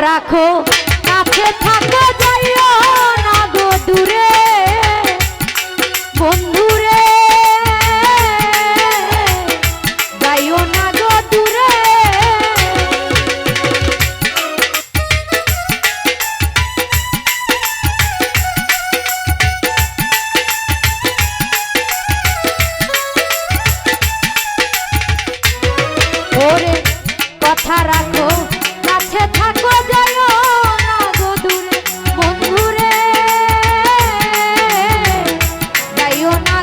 রাখো কাছে থাকো যাইও না গো দূরে বন্ধুরে যাইও না গো দূরে ওরে কথা রাখো কাছে থাকো যাইও না গো দূরে বন্ধুরে যাইও না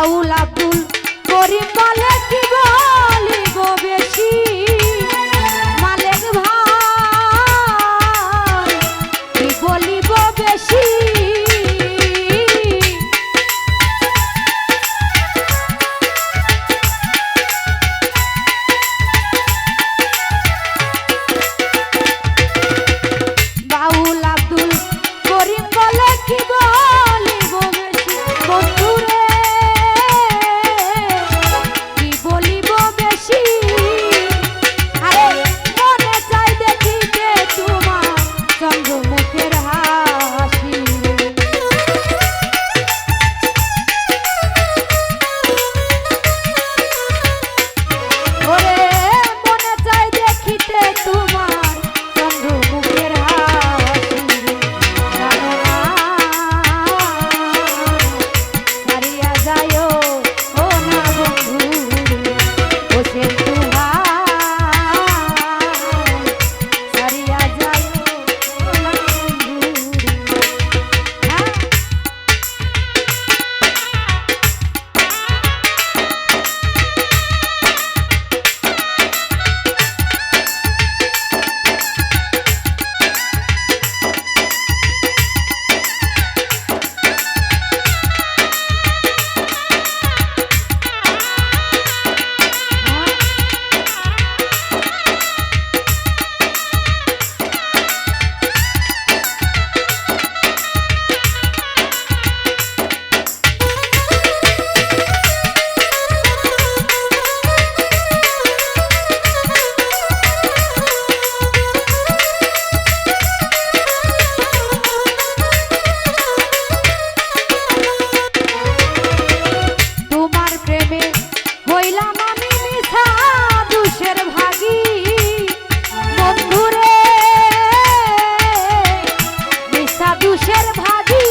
বাউল আব্দুল করিম বলে কি বলিব বেশি মালিক ভাই কি বলিব বেশি বাউল আব্দুল করিম বলে কি বলিব বেশি বন্ধুরে কি বলিব বেশি আরে মনে চাই দেখিতে তোমার চন্দ্রমুখের হাসি ওরে মনে চাই দেখিতে তোমার চন্দ্রমুখের হাসি জানো না সারিয়া যায়ও ও না বন্ধু ও সে সারিয়া যায়ও ও না বন্ধু হ্যাঁ তোমার প্রেমে হইলাম আমি মিছা দুষের ভাগী বন্ধুরে মিছা দুষের ভাগী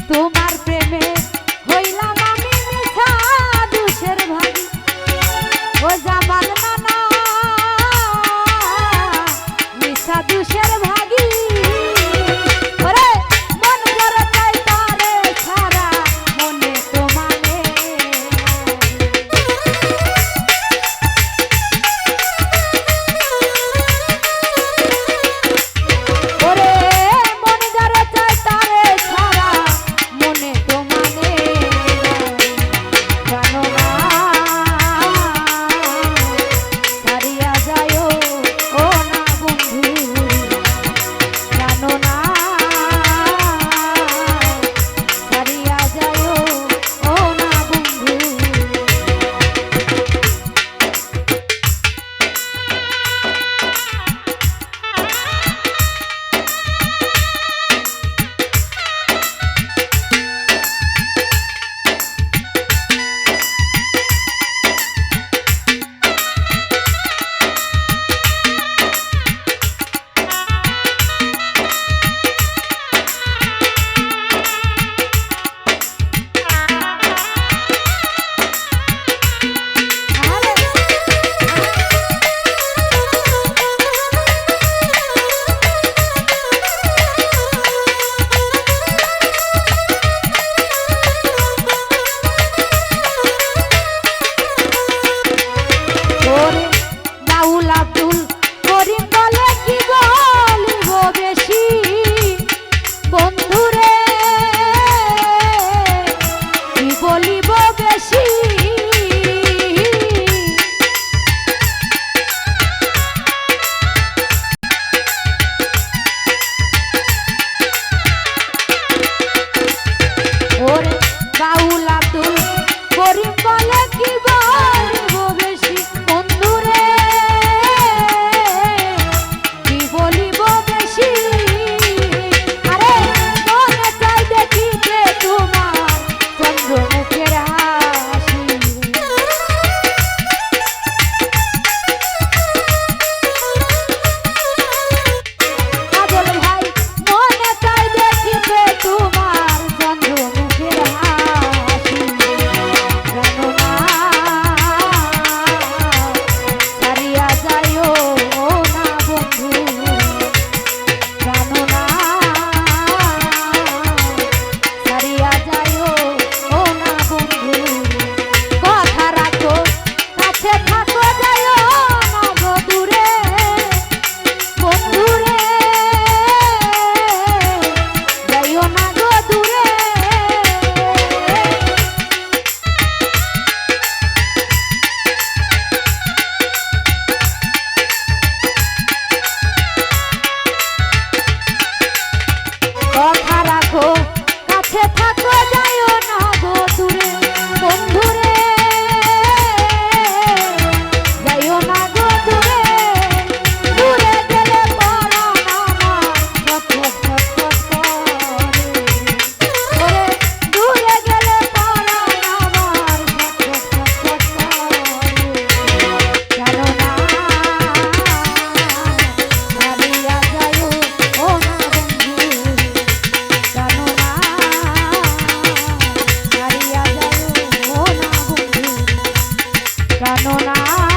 তোমার প্রেমে হইলাম আমি মিছা দুষের ভাগী ও জামাল নানা মিছা দুষের ভাগী ওরে মন করে চাই তারে ছাড়া মনে তো মানে ওরে মন করে চাই তারে ছাড়া মনে তো মানে জানো না সারিয়া যায়ও ও না বন্ধু জানো না সারিয়া যায়ও ও না বন্ধু ওরে বাউল আব্দুল করিম বলে কি বলিব বেশি বন্ধুরে কি বলিব বেশি ওরে বাউল আব্দুল করিম বলে কি বলিব বেশি বন্ধুরে জানো না